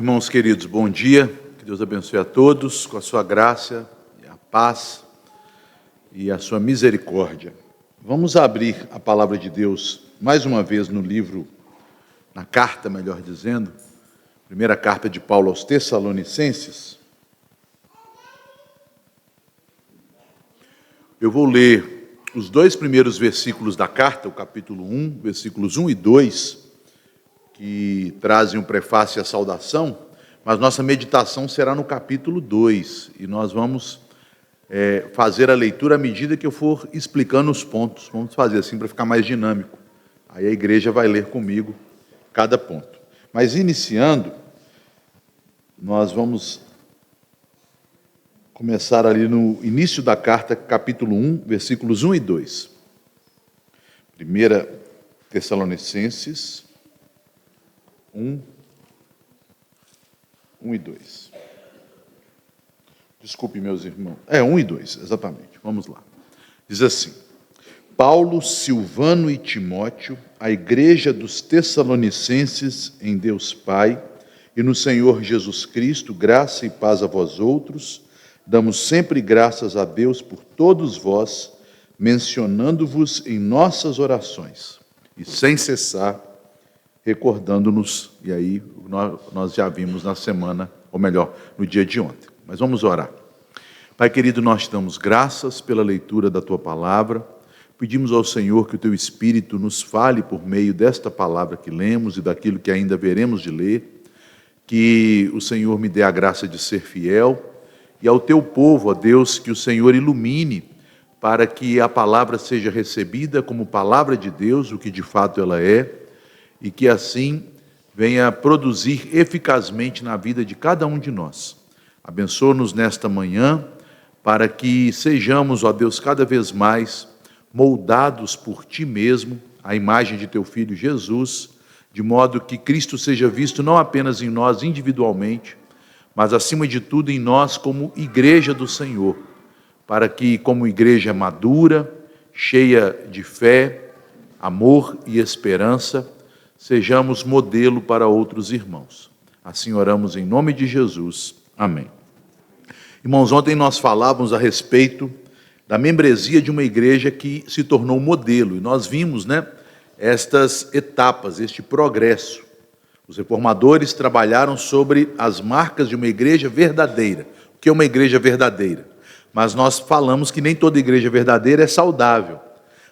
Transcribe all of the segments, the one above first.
Irmãos queridos, bom dia, que Deus abençoe a todos com a sua graça, a paz e a sua misericórdia. Vamos abrir a palavra de Deus mais uma vez no livro, na carta, melhor dizendo, primeira carta de Paulo aos Tessalonicenses. Eu vou ler os dois primeiros versículos da carta, o capítulo 1, versículos 1 e 2, que trazem o prefácio e a saudação, mas nossa meditação será no capítulo 2, e nós vamos fazer a leitura à medida que eu for explicando os pontos. Vamos fazer assim para ficar mais dinâmico. Aí a igreja vai ler comigo cada ponto. Mas iniciando, nós vamos começar ali no início da carta, capítulo 1, versículos 1 e 2. 1 Tessalonicenses 1 e 2. Desculpe, meus irmãos. 1 e 2, exatamente. Vamos lá. Diz assim: Paulo, Silvano e Timóteo, a igreja dos Tessalonicenses em Deus Pai e no Senhor Jesus Cristo, graça e paz a vós outros. Damos sempre graças a Deus por todos vós, mencionando-vos em nossas orações, e sem cessar, recordando-nos, e aí nós já vimos na semana, ou melhor, no dia de ontem. Mas vamos orar. Pai querido, nós te damos graças pela leitura da tua palavra, pedimos ao Senhor que o teu Espírito nos fale por meio desta palavra que lemos e daquilo que ainda veremos de ler, que o Senhor me dê a graça de ser fiel, e ao teu povo, ó Deus, que o Senhor ilumine para que a palavra seja recebida como palavra de Deus, o que de fato ela é, e que assim venha produzir eficazmente na vida de cada um de nós. Abençoa-nos nesta manhã, para que sejamos, ó Deus, cada vez mais moldados por Ti mesmo, a imagem de Teu Filho Jesus, de modo que Cristo seja visto não apenas em nós individualmente, mas acima de tudo em nós como igreja do Senhor, para que como igreja madura, cheia de fé, amor e esperança, sejamos modelo para outros irmãos. Assim oramos em nome de Jesus. Amém. Irmãos, ontem nós falávamos a respeito da membresia de uma igreja que se tornou modelo, e nós vimos, estas etapas, este progresso. Os reformadores trabalharam sobre as marcas de uma igreja verdadeira. O que é uma igreja verdadeira? Mas nós falamos que nem toda igreja verdadeira é saudável.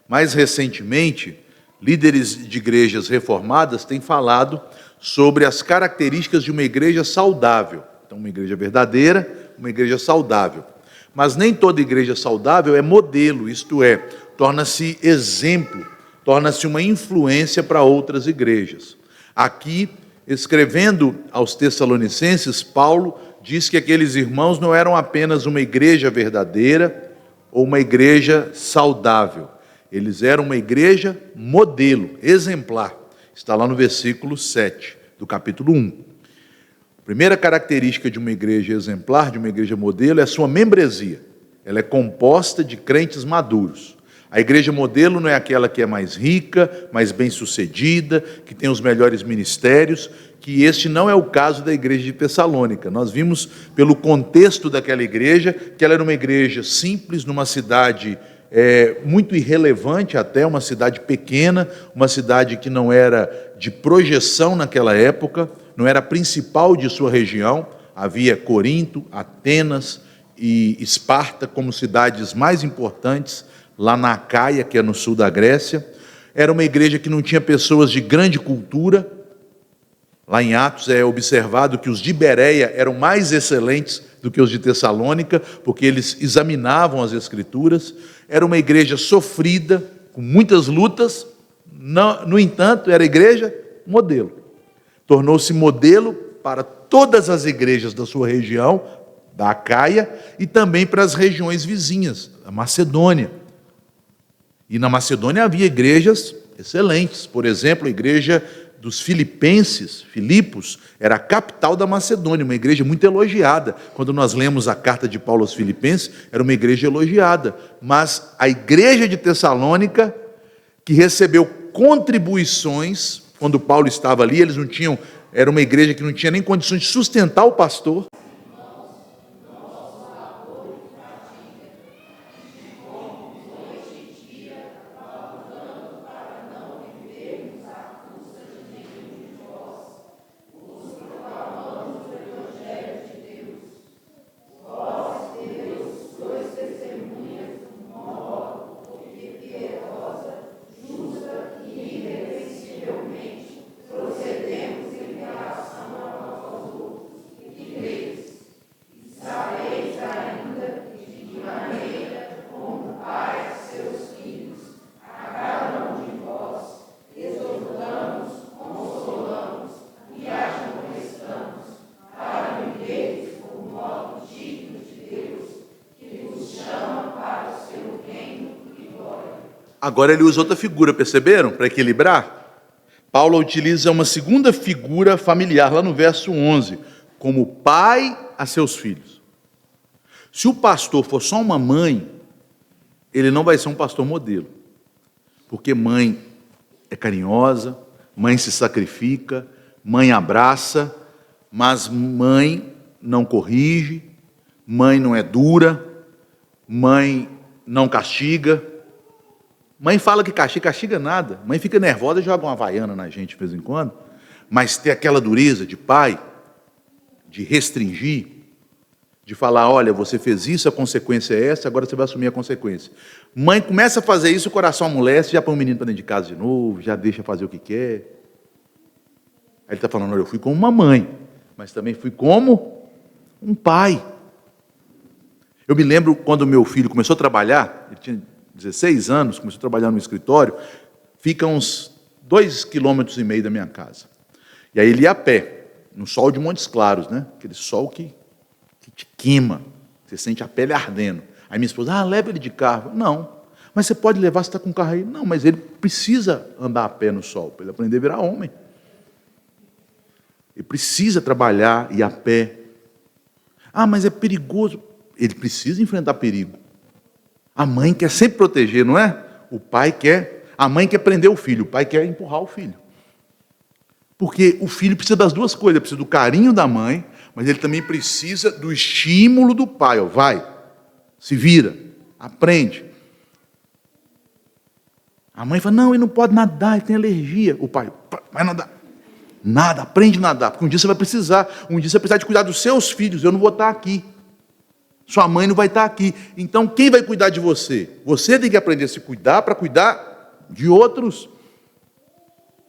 Mais recentemente, líderes de igrejas reformadas têm falado sobre as características de uma igreja saudável. Então, uma igreja verdadeira, uma igreja saudável. Mas nem toda igreja saudável é modelo, isto é, torna-se exemplo, torna-se uma influência para outras igrejas. Aqui, escrevendo aos Tessalonicenses, Paulo diz que aqueles irmãos não eram apenas uma igreja verdadeira ou uma igreja saudável. Eles eram uma igreja modelo, exemplar. Está lá no versículo 7 do capítulo 1. A primeira característica de uma igreja exemplar, de uma igreja modelo, é a sua membresia. Ela é composta de crentes maduros. A igreja modelo não é aquela que é mais rica, mais bem-sucedida, que tem os melhores ministérios, que este não é o caso da igreja de Tessalônica. Nós vimos pelo contexto daquela igreja, que ela era uma igreja simples, numa cidade muito irrelevante até, uma cidade pequena, uma cidade que não era de projeção naquela época, não era a principal de sua região. Havia Corinto, Atenas e Esparta como cidades mais importantes, lá na Acaia, que é no sul da Grécia. Era uma igreja que não tinha pessoas de grande cultura. Lá em Atos é observado que os de Bereia eram mais excelentes do que os de Tessalônica, porque eles examinavam as Escrituras. Era uma igreja sofrida, com muitas lutas, no entanto, era igreja modelo. Tornou-se modelo para todas as igrejas da sua região, da Acaia, e também para as regiões vizinhas, a Macedônia. E na Macedônia havia igrejas excelentes. Por exemplo, a igreja dos Filipenses, Filipos, era a capital da Macedônia, uma igreja muito elogiada. Quando nós lemos a carta de Paulo aos Filipenses, era uma igreja elogiada. Mas a igreja de Tessalônica, que recebeu contribuições, quando Paulo estava ali, eles não tinham era uma igreja que não tinha nem condições de sustentar o pastor. Agora ele usa outra figura, perceberam? Para equilibrar. Paulo utiliza uma segunda figura familiar, lá no verso 11, como pai a seus filhos. Se o pastor for só uma mãe, ele não vai ser um pastor modelo. Porque mãe é carinhosa, mãe se sacrifica, mãe abraça, mas mãe não corrige, mãe não é dura, mãe não castiga. Mãe fala que castiga nada. Mãe fica nervosa e joga uma havaiana na gente de vez em quando. Mas tem aquela dureza de pai, de restringir, de falar, olha, você fez isso, a consequência é essa, agora você vai assumir a consequência. Mãe começa a fazer isso, o coração amolece, já põe o menino para dentro de casa de novo, já deixa fazer o que quer. Aí ele está falando, olha, eu fui como uma mãe, mas também fui como um pai. Eu me lembro quando meu filho começou a trabalhar, ele tinha 16 anos, começou a trabalhar no escritório, fica uns 2,5 km da minha casa. E aí ele ia a pé, no sol de Montes Claros, né? Aquele sol que te queima, você sente a pele ardendo. Aí minha esposa, leva ele de carro. Não, mas você pode levar, você está com o carro aí. Não, mas ele precisa andar a pé no sol, para ele aprender a virar homem. Ele precisa trabalhar e ir a pé. Mas é perigoso. Ele precisa enfrentar perigo. A mãe quer sempre proteger, não é? A mãe quer prender o filho, o pai quer empurrar o filho. Porque o filho precisa das duas coisas, ele precisa do carinho da mãe, mas ele também precisa do estímulo do pai. Vai, se vira, aprende. A mãe fala, não, ele não pode nadar, ele tem alergia. O pai, vai nadar. Nada, aprende a nadar, porque um dia você vai precisar. Um dia você vai precisar de cuidar dos seus filhos, eu não vou estar aqui. Sua mãe não vai estar aqui. Então, quem vai cuidar de você? Você tem que aprender a se cuidar para cuidar de outros.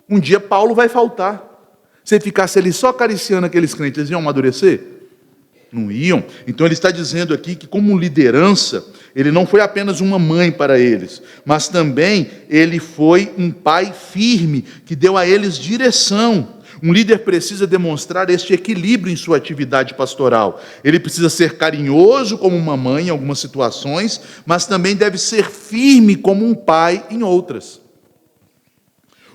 Um dia Paulo vai faltar. Se ele ficasse ali só acariciando aqueles crentes, eles iam amadurecer? Não iam. Então ele está dizendo aqui que como liderança, ele não foi apenas uma mãe para eles, mas também ele foi um pai firme, que deu a eles direção. Um líder precisa demonstrar este equilíbrio em sua atividade pastoral. Ele precisa ser carinhoso como uma mãe em algumas situações, mas também deve ser firme como um pai em outras.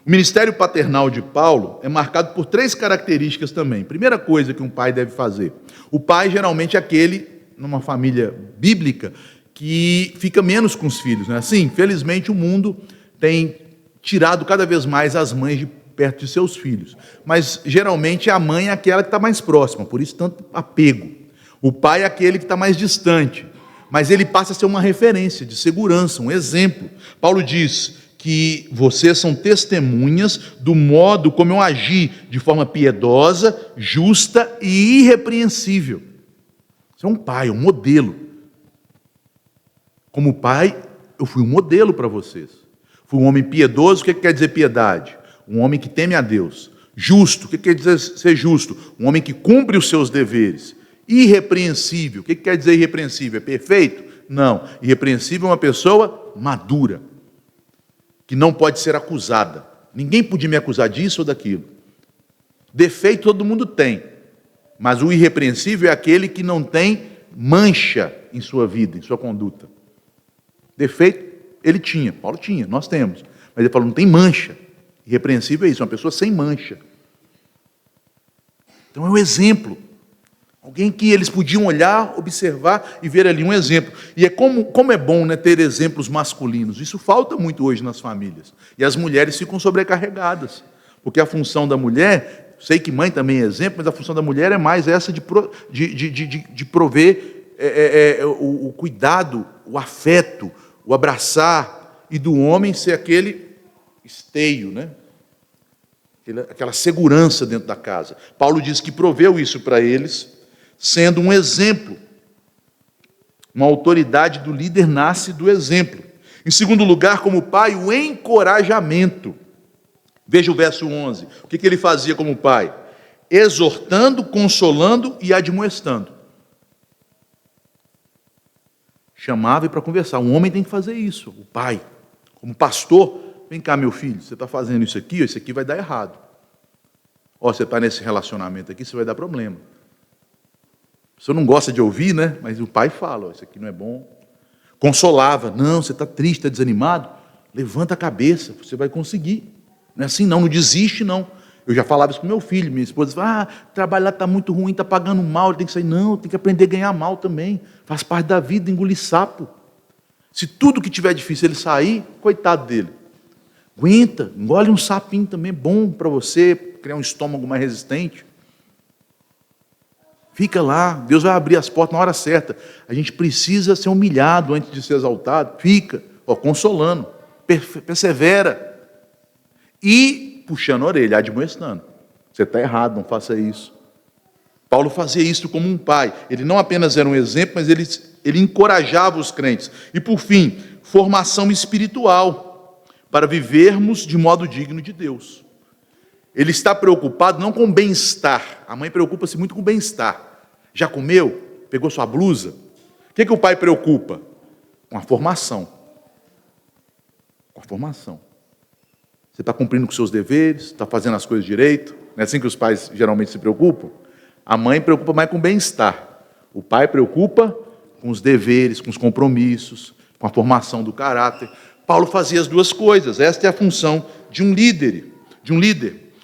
O ministério paternal de Paulo é marcado por 3 características também. Primeira coisa que um pai deve fazer. O pai geralmente é aquele, numa família bíblica, que fica menos com os filhos, não é assim? Infelizmente o mundo tem tirado cada vez mais as mães de perto de seus filhos. Mas, geralmente, a mãe é aquela que está mais próxima, por isso tanto apego. O pai é aquele que está mais distante, mas ele passa a ser uma referência de segurança, um exemplo. Paulo diz que vocês são testemunhas do modo como eu agi de forma piedosa, justa e irrepreensível. Você é um pai, um modelo. Como pai, eu fui um modelo para vocês. Fui um homem piedoso. O que quer dizer piedade? Um homem que teme a Deus. Justo, o que quer dizer ser justo? Um homem que cumpre os seus deveres. Irrepreensível, o que quer dizer irrepreensível? É perfeito? Não. Irrepreensível é uma pessoa madura, que não pode ser acusada. Ninguém podia me acusar disso ou daquilo. Defeito todo mundo tem, mas o irrepreensível é aquele que não tem mancha em sua vida, em sua conduta. Defeito ele tinha, Paulo tinha, nós temos, mas ele falou, não tem mancha. Irrepreensível é isso, uma pessoa sem mancha. Então é um exemplo. Alguém que eles podiam olhar, observar e ver ali um exemplo. E é como é bom, né, ter exemplos masculinos. Isso falta muito hoje nas famílias. E as mulheres ficam sobrecarregadas. Porque a função da mulher Sei que mãe também é exemplo, mas a função da mulher é mais essa de prover o cuidado, o afeto, o abraçar, e do homem ser aquele esteio, né? Aquela segurança dentro da casa. Paulo diz que proveu isso para eles, sendo um exemplo. Uma autoridade do líder nasce do exemplo. Em segundo lugar, como pai, o encorajamento. Veja o verso 11. O que ele fazia como pai? Exortando, consolando e admoestando. Chamava para conversar. Um homem tem que fazer isso. O pai, como pastor, vem cá, meu filho, você está fazendo isso aqui vai dar errado. Ó, você está nesse relacionamento aqui, você vai dar problema. Você não gosta de ouvir, né? Mas o pai fala, ó, isso aqui não é bom. Consolava. Não, você está triste, está desanimado? Levanta a cabeça, você vai conseguir. Não é assim, não desiste, não. Eu já falava isso com meu filho, minha esposa fala, o trabalho lá está muito ruim, está pagando mal, ele tem que sair. Não, tem que aprender a ganhar mal também. Faz parte da vida, engolir sapo. Se tudo que tiver difícil ele sair, coitado dele. Aguenta, engole um sapinho também, bom para você, criar um estômago mais resistente. Fica lá, Deus vai abrir as portas na hora certa. A gente precisa ser humilhado antes de ser exaltado. Fica, consolando, persevera. E puxando a orelha, admoestando. Você está errado, não faça isso. Paulo fazia isso como um pai. Ele não apenas era um exemplo, mas ele encorajava os crentes. E por fim, formação espiritual, para vivermos de modo digno de Deus. Ele está preocupado não com o bem-estar. A mãe preocupa-se muito com o bem-estar. Já comeu? Pegou sua blusa? O que o pai preocupa? Com a formação. Com a formação. Você está cumprindo com seus deveres? Está fazendo as coisas direito? Não é assim que os pais geralmente se preocupam? A mãe preocupa mais com o bem-estar. O pai preocupa com os deveres, com os compromissos, com a formação do caráter. Paulo fazia as duas coisas. Esta é a função de um líder.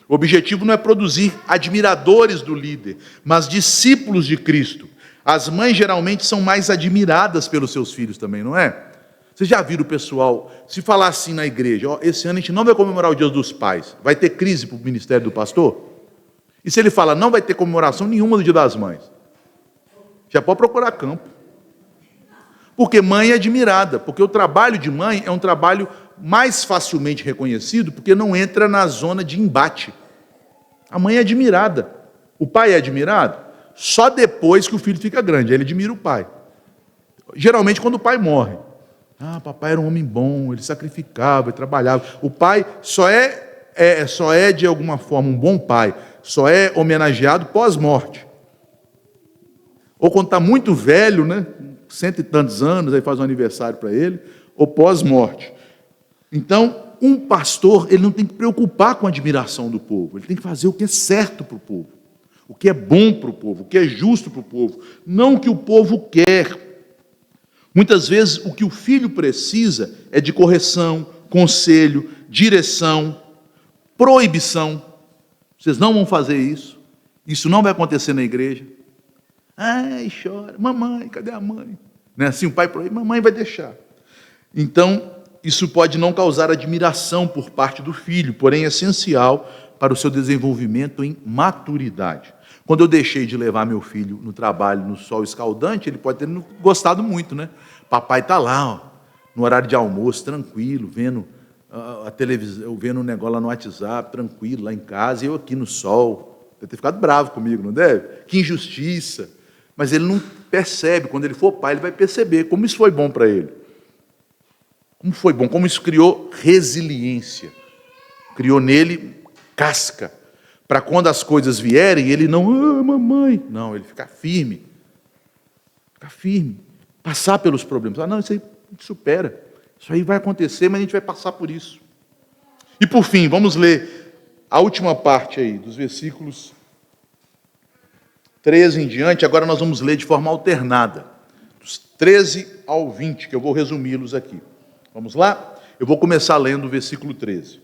O objetivo não é produzir admiradores do líder, mas discípulos de Cristo. As mães geralmente são mais admiradas pelos seus filhos também, não é? Vocês já viram o pessoal, se falar assim na igreja, esse ano a gente não vai comemorar o Dia dos Pais, vai ter crise para o ministério do pastor? E se ele fala, não vai ter comemoração nenhuma do Dia das Mães? Já pode procurar campo. Porque mãe é admirada, porque o trabalho de mãe é um trabalho mais facilmente reconhecido, porque não entra na zona de embate. A mãe é admirada. O pai é admirado? Só depois que o filho fica grande, aí ele admira o pai. Geralmente quando o pai morre. Papai era um homem bom, ele sacrificava, ele trabalhava. O pai só é de alguma forma um bom pai, só é homenageado pós-morte. Ou quando está muito velho, né? 100 e tantos anos, aí faz um aniversário para ele, ou pós-morte. Então, um pastor, ele não tem que preocupar com a admiração do povo, ele tem que fazer o que é certo para o povo, o que é bom para o povo, o que é justo para o povo, não o que o povo quer. Muitas vezes, o que o filho precisa é de correção, conselho, direção, proibição. Vocês não vão fazer isso não vai acontecer na igreja. Ai, chora, mamãe, cadê a mãe? Não é assim, o pai proíbe, mamãe vai deixar. Então, isso pode não causar admiração por parte do filho, porém é essencial para o seu desenvolvimento em maturidade. Quando eu deixei de levar meu filho no trabalho no sol escaldante, ele pode ter gostado muito, né? Papai está lá, no horário de almoço, tranquilo, vendo a televisão, vendo um negócio lá no WhatsApp, tranquilo, lá em casa, e eu aqui no sol. Deve ter ficado bravo comigo, não deve? Que injustiça. Mas ele não percebe, quando ele for pai, ele vai perceber como isso foi bom para ele. Como foi bom, como isso criou resiliência, criou nele casca, para quando as coisas vierem, ele não, mamãe, não, ele ficar firme, passar pelos problemas. Não, isso aí a gente supera, isso aí vai acontecer, mas a gente vai passar por isso. E por fim, vamos ler a última parte aí, dos versículos 13 em diante, agora nós vamos ler de forma alternada, dos 13 ao 20, que eu vou resumi-los aqui. Vamos lá? Eu vou começar lendo o versículo 13.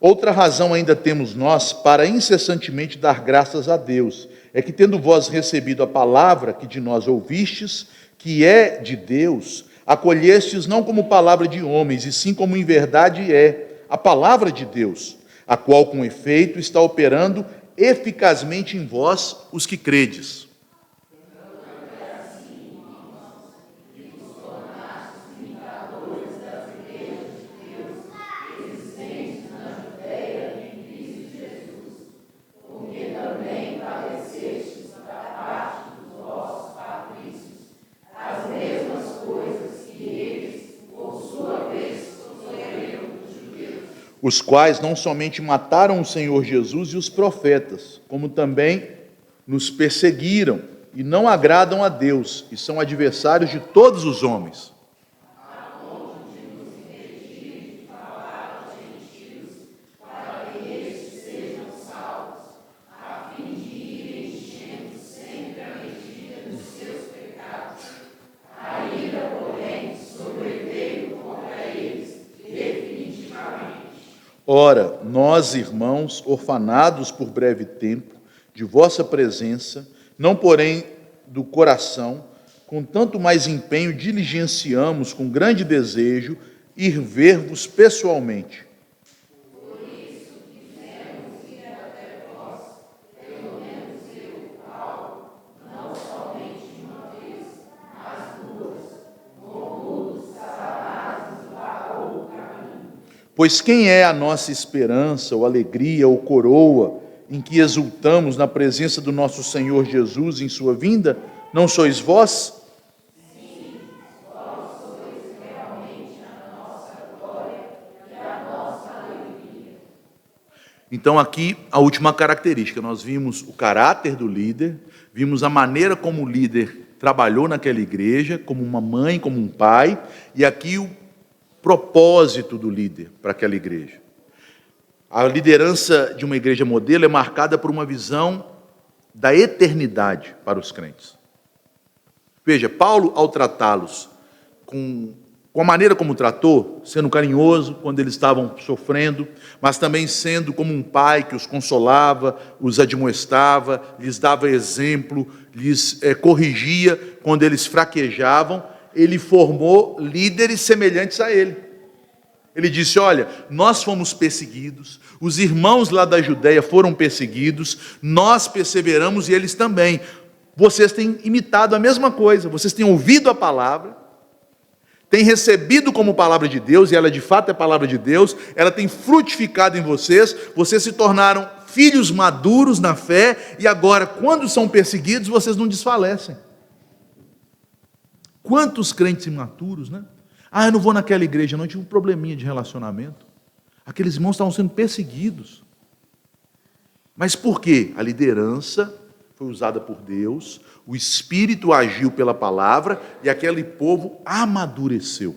Outra razão ainda temos nós para incessantemente dar graças a Deus, é que tendo vós recebido a palavra que de nós ouvistes, que é de Deus, acolhestes não como palavra de homens, e sim como em verdade é a palavra de Deus, a qual com efeito está operando eficazmente em vós os que credes. Os quais não somente mataram o Senhor Jesus e os profetas, como também nos perseguiram e não agradam a Deus e são adversários de todos os homens. Ora, nós, irmãos, orfanados por breve tempo, de vossa presença, não porém do coração, com tanto mais empenho diligenciamos com grande desejo ir ver-vos pessoalmente. Pois quem é a nossa esperança, ou alegria, ou coroa, em que exultamos na presença do nosso Senhor Jesus em sua vinda? Não sois vós? Sim, vós sois realmente a nossa glória e a nossa alegria. Então aqui a última característica, nós vimos o caráter do líder, vimos a maneira como o líder trabalhou naquela igreja, como uma mãe, como um pai, e aqui o propósito do líder para aquela igreja. A liderança de uma igreja modelo é marcada por uma visão da eternidade para os crentes. Veja, Paulo, ao tratá-los com a maneira como tratou, sendo carinhoso quando eles estavam sofrendo, mas também sendo como um pai que os consolava, os admoestava, lhes dava exemplo, lhes corrigia quando eles fraquejavam, ele formou líderes semelhantes a ele. Ele disse, olha, nós fomos perseguidos, os irmãos lá da Judéia foram perseguidos, nós perseveramos e eles também. Vocês têm imitado a mesma coisa, vocês têm ouvido a palavra, têm recebido como palavra de Deus, e ela de fato é palavra de Deus, ela tem frutificado em vocês, vocês se tornaram filhos maduros na fé, e agora, quando são perseguidos, vocês não desfalecem. Quantos crentes imaturos, né? Eu não vou naquela igreja, não, eu tive um probleminha de relacionamento. Aqueles irmãos estavam sendo perseguidos. Mas por quê? A liderança foi usada por Deus, o Espírito agiu pela palavra, e aquele povo amadureceu.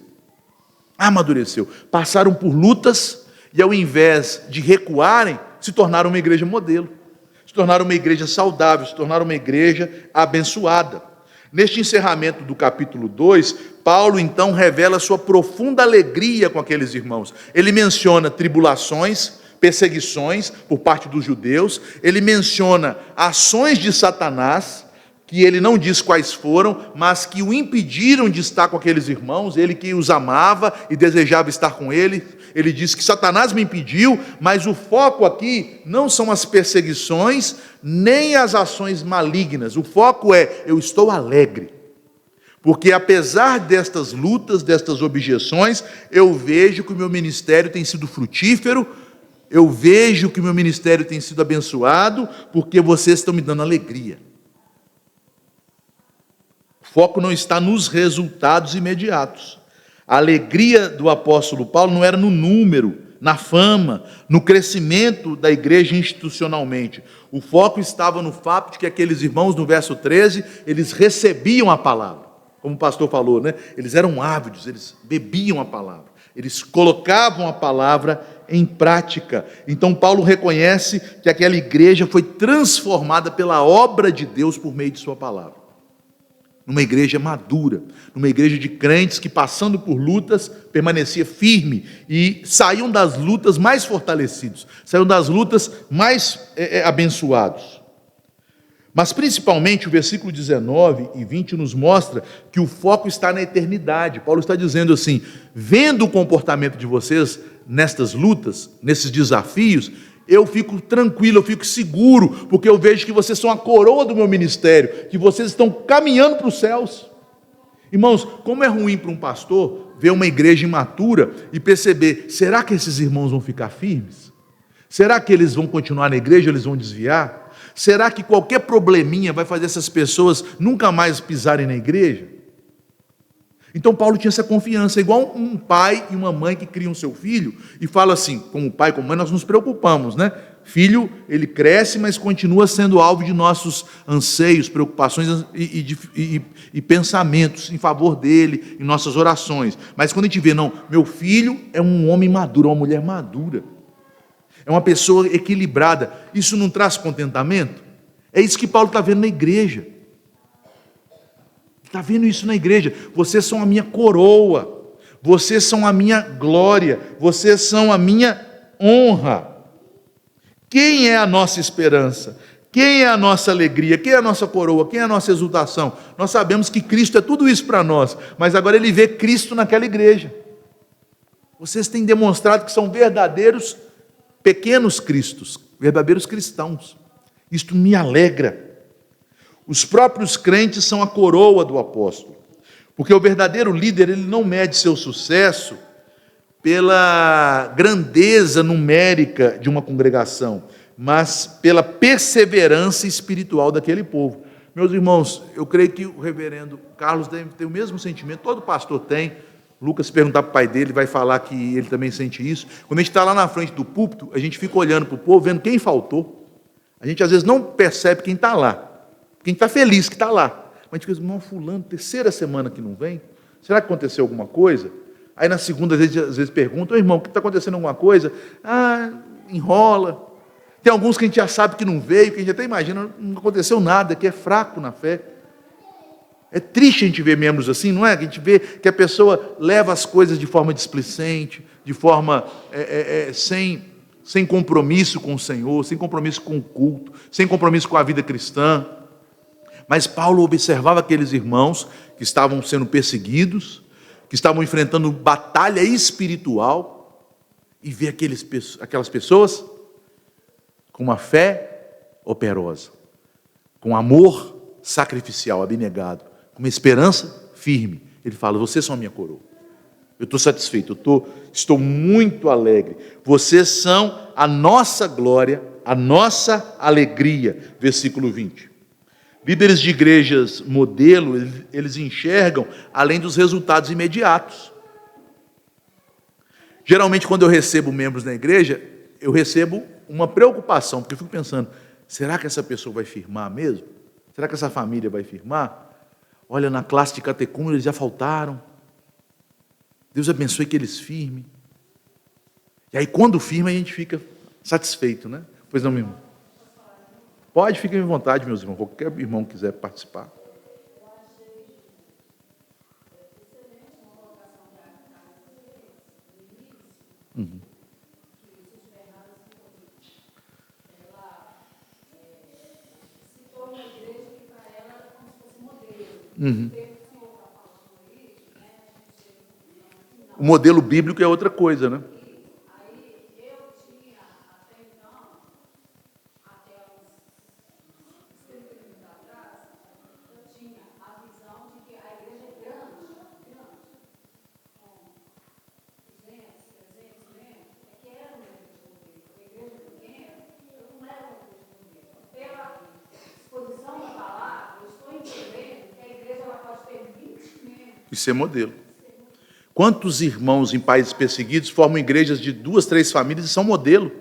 Amadureceu. Passaram por lutas, e ao invés de recuarem, se tornaram uma igreja modelo. Se tornaram uma igreja saudável, se tornaram uma igreja abençoada. Neste encerramento do capítulo 2, Paulo então revela sua profunda alegria com aqueles irmãos. Ele menciona tribulações, perseguições por parte dos judeus, ele menciona ações de Satanás, que ele não diz quais foram, mas que o impediram de estar com aqueles irmãos, ele que os amava e desejava estar com ele. Ele diz que Satanás me impediu, mas o foco aqui não são as perseguições, nem as ações malignas. O foco é, eu estou alegre. Porque apesar destas lutas, destas objeções, eu vejo que o meu ministério tem sido frutífero, eu vejo que o meu ministério tem sido abençoado, porque vocês estão me dando alegria. O foco não está nos resultados imediatos. A alegria do apóstolo Paulo não era no número, na fama, no crescimento da igreja institucionalmente. O foco estava no fato de que aqueles irmãos, no verso 13, eles recebiam a palavra. Como o pastor falou, né? Eles eram ávidos, eles bebiam a palavra. Eles colocavam a palavra em prática. Então Paulo reconhece que aquela igreja foi transformada pela obra de Deus por meio de sua palavra. Numa igreja madura, numa igreja de crentes que, passando por lutas, permanecia firme e saíam das lutas mais fortalecidos, saíam das lutas mais abençoados. Mas principalmente o versículo 19 e 20 nos mostra que o foco está na eternidade. Paulo está dizendo assim, vendo o comportamento de vocês nestas lutas, nesses desafios, eu fico tranquilo, eu fico seguro, porque eu vejo que vocês são a coroa do meu ministério, que vocês estão caminhando para os céus. Irmãos, como é ruim para um pastor ver uma igreja imatura e perceber, será que esses irmãos vão ficar firmes? Será que eles vão continuar na igreja ou eles vão desviar? Será que qualquer probleminha vai fazer essas pessoas nunca mais pisarem na igreja? Então Paulo tinha essa confiança, igual um pai e uma mãe que criam seu filho e fala assim, como pai, como mãe, nós nos preocupamos, né? Filho, ele cresce, mas continua sendo alvo de nossos anseios, preocupações e pensamentos em favor dele, em nossas orações. Mas quando a gente vê, não, meu filho é um homem maduro, uma mulher madura, é uma pessoa equilibrada, isso não traz contentamento? É isso que Paulo está vendo na igreja. Está vendo isso na igreja? Vocês são a minha coroa, vocês são a minha glória, vocês são a minha honra. Quem é a nossa esperança? Quem é a nossa alegria? Quem é a nossa coroa? Quem é a nossa exultação? Nós sabemos que Cristo é tudo isso para nós, mas agora ele vê Cristo naquela igreja. Vocês têm demonstrado que são verdadeiros pequenos cristos, verdadeiros cristãos. Isto me alegra. Os próprios crentes são a coroa do apóstolo, porque o verdadeiro líder, ele não mede seu sucesso pela grandeza numérica de uma congregação, mas pela perseverança espiritual daquele povo. Meus irmãos, eu creio que o reverendo Carlos deve ter o mesmo sentimento, todo pastor tem. Lucas, se perguntar para o pai dele, vai falar que ele também sente isso. Quando a gente está lá na frente do púlpito, a gente fica olhando para o povo, vendo quem faltou. A gente às vezes não percebe quem está lá. Quem está feliz que está lá. Mas a gente fica, irmão, fulano, terceira semana que não vem, será que aconteceu alguma coisa? Aí na segunda, às vezes perguntam, irmão, está acontecendo alguma coisa? Ah, enrola. Tem alguns que a gente já sabe que não veio, que a gente até imagina, não aconteceu nada, que é fraco na fé. É triste a gente ver membros assim, não é? Que a gente vê que a pessoa leva as coisas de forma displicente, de forma sem compromisso com o Senhor, sem compromisso com o culto, sem compromisso com a vida cristã. Mas Paulo observava aqueles irmãos que estavam sendo perseguidos, que estavam enfrentando batalha espiritual, e vê aquelas pessoas com uma fé operosa, com amor sacrificial, abnegado, com uma esperança firme. Ele fala, vocês são a minha coroa. Eu estou satisfeito, estou muito alegre. Vocês são a nossa glória, a nossa alegria. Versículo 20. Líderes de igrejas modelo, eles enxergam além dos resultados imediatos. Geralmente, quando eu recebo membros na igreja, eu recebo uma preocupação, porque eu fico pensando, será que essa pessoa vai firmar mesmo? Será que essa família vai firmar? Olha, na classe de catecúmeno eles já faltaram. Deus abençoe que eles firmem. E aí, quando firma, a gente fica satisfeito, né? Pois não, meu irmão? Pode, fiquem à vontade, meus irmãos. Qualquer irmão que quiser participar. Uhum. Uhum. O modelo bíblico é outra coisa, né? Isso é modelo. Quantos irmãos em países perseguidos formam igrejas de 2, 3 famílias e são modelo?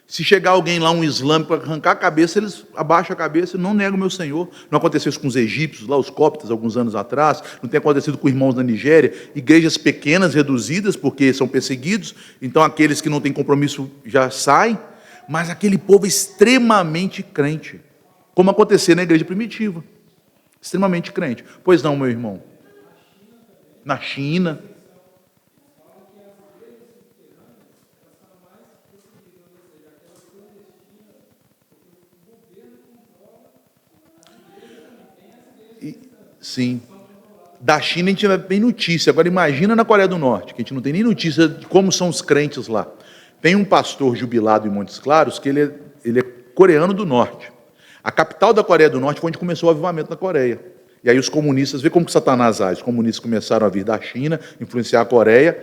Se chegar alguém lá, um islâmico, para arrancar a cabeça, eles abaixam a cabeça e não negam o meu Senhor. Não aconteceu isso com os egípcios, lá os coptas, alguns anos atrás. Não tem acontecido com irmãos da Nigéria. Igrejas pequenas, reduzidas, porque são perseguidos. Então aqueles que não têm compromisso já saem. Mas aquele povo é extremamente crente. Como acontecia na igreja primitiva. Extremamente crente. Pois não, meu irmão? Na China. Sim. Da China a gente tem notícia. Agora imagina na Coreia do Norte, que a gente não tem nem notícia de como são os crentes lá. Tem um pastor jubilado em Montes Claros que ele é coreano do norte. A capital da Coreia do Norte foi onde começou o avivamento na Coreia. E aí os comunistas, vê como que Satanás age, os comunistas começaram a vir da China, influenciar a Coreia,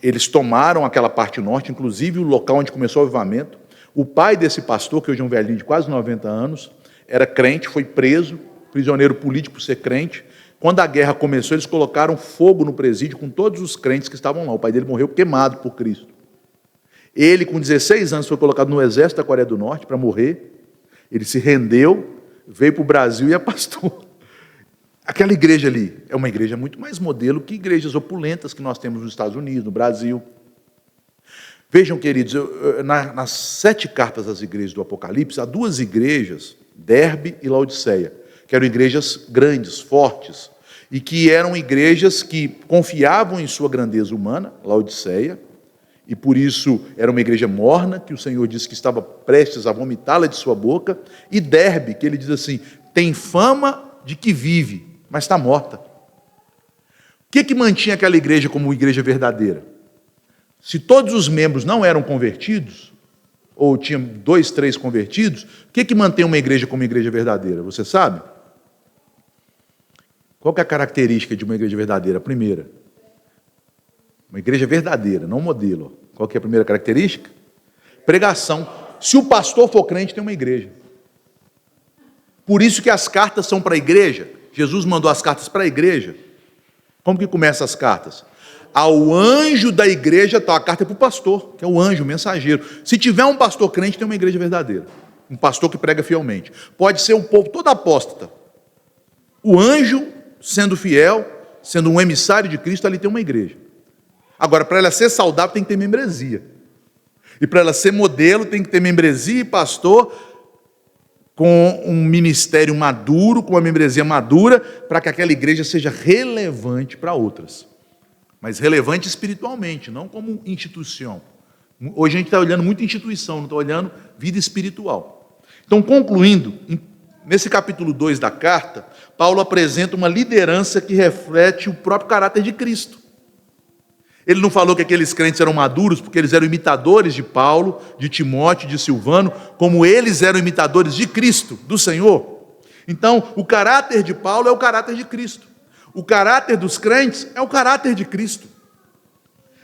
eles tomaram aquela parte norte, inclusive o local onde começou o avivamento. O pai desse pastor, que hoje é um velhinho de quase 90 anos, era crente, foi preso, prisioneiro político por ser crente. Quando a guerra começou, eles colocaram fogo no presídio com todos os crentes que estavam lá. O pai dele morreu queimado por Cristo. Ele, com 16 anos, foi colocado no exército da Coreia do Norte para morrer. Ele se rendeu, veio para o Brasil e é pastor. Aquela igreja ali é uma igreja muito mais modelo que igrejas opulentas que nós temos nos Estados Unidos, no Brasil. Vejam, queridos, nas 7 cartas às igrejas do Apocalipse, há 2 igrejas, Derbe e Laodiceia, que eram igrejas grandes, fortes, e que eram igrejas que confiavam em sua grandeza humana, Laodiceia, e por isso era uma igreja morna, que o Senhor disse que estava prestes a vomitá-la de sua boca, e Derbe, que ele diz assim, tem fama de que vive, mas está morta. O que mantinha aquela igreja como igreja verdadeira? Se todos os membros não eram convertidos, ou tinham 2, 3 convertidos, o que mantém uma igreja como igreja verdadeira? Você sabe? Qual que é a característica de uma igreja verdadeira? A primeira. Uma igreja verdadeira, não modelo. Qual que é a primeira característica? Pregação. Se o pastor for crente, tem uma igreja. Por isso que as cartas são para a igreja. Jesus mandou as cartas para a igreja. Como que começam as cartas? Ao anjo da igreja, a carta é para o pastor, que é o anjo, o mensageiro. Se tiver um pastor crente, tem uma igreja verdadeira. Um pastor que prega fielmente. Pode ser o povo todo apóstata. O anjo, sendo fiel, sendo um emissário de Cristo, ali tem uma igreja. Agora, para ela ser saudável, tem que ter membresia. E para ela ser modelo, tem que ter membresia e pastor com um ministério maduro, com uma membresia madura, para que aquela igreja seja relevante para outras. Mas relevante espiritualmente, não como instituição. Hoje a gente está olhando muito instituição, não está olhando vida espiritual. Então, concluindo, nesse capítulo 2 da carta, Paulo apresenta uma liderança que reflete o próprio caráter de Cristo. Ele não falou que aqueles crentes eram maduros porque eles eram imitadores de Paulo, de Timóteo, de Silvano, como eles eram imitadores de Cristo, do Senhor. Então, o caráter de Paulo é o caráter de Cristo. O caráter dos crentes é o caráter de Cristo.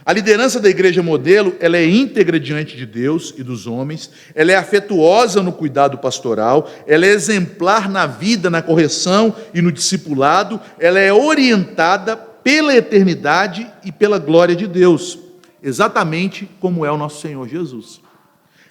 A liderança da igreja modelo, ela é íntegra diante de Deus e dos homens, ela é afetuosa no cuidado pastoral, ela é exemplar na vida, na correção e no discipulado, ela é orientada pela eternidade e pela glória de Deus, exatamente como é o nosso Senhor Jesus.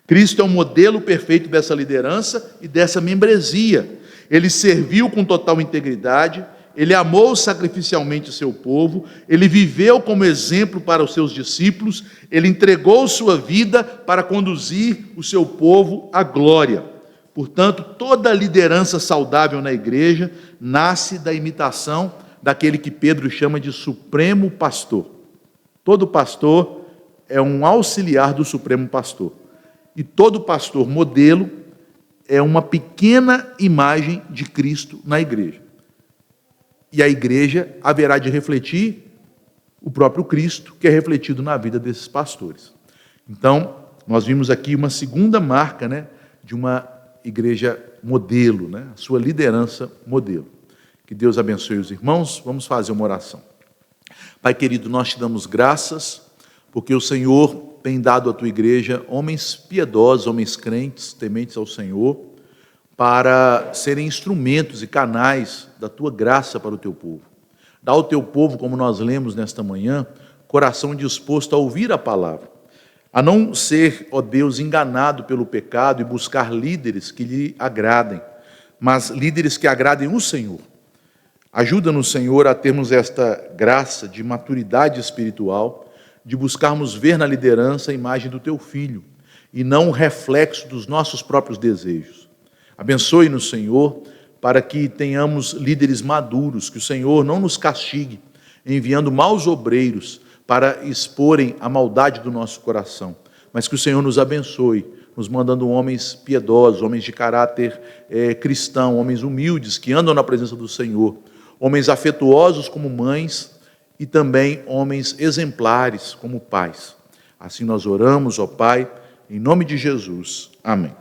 Cristo é o modelo perfeito dessa liderança e dessa membresia. Ele serviu com total integridade, ele amou sacrificialmente o seu povo, ele viveu como exemplo para os seus discípulos, ele entregou sua vida para conduzir o seu povo à glória. Portanto, toda liderança saudável na igreja nasce da imitação daquele que Pedro chama de supremo pastor. Todo pastor é um auxiliar do supremo pastor. E todo pastor modelo é uma pequena imagem de Cristo na igreja. E a igreja haverá de refletir o próprio Cristo, que é refletido na vida desses pastores. Então, nós vimos aqui uma segunda marca, de uma igreja modelo, a sua liderança modelo. Que Deus abençoe os irmãos. Vamos fazer uma oração. Pai querido, nós te damos graças, porque o Senhor tem dado à tua igreja homens piedosos, homens crentes, tementes ao Senhor, para serem instrumentos e canais da tua graça para o teu povo. Dá ao teu povo, como nós lemos nesta manhã, coração disposto a ouvir a palavra, a não ser, ó Deus, enganado pelo pecado e buscar líderes que lhe agradem, mas líderes que agradem o Senhor. Ajuda-nos, Senhor, a termos esta graça de maturidade espiritual, de buscarmos ver na liderança a imagem do Teu Filho, e não o reflexo dos nossos próprios desejos. Abençoe-nos, Senhor, para que tenhamos líderes maduros, que o Senhor não nos castigue, enviando maus obreiros para exporem a maldade do nosso coração, mas que o Senhor nos abençoe, nos mandando homens piedosos, homens de caráter cristão, homens humildes, que andam na presença do Senhor, homens afetuosos como mães e também homens exemplares como pais. Assim nós oramos, ó Pai, em nome de Jesus. Amém.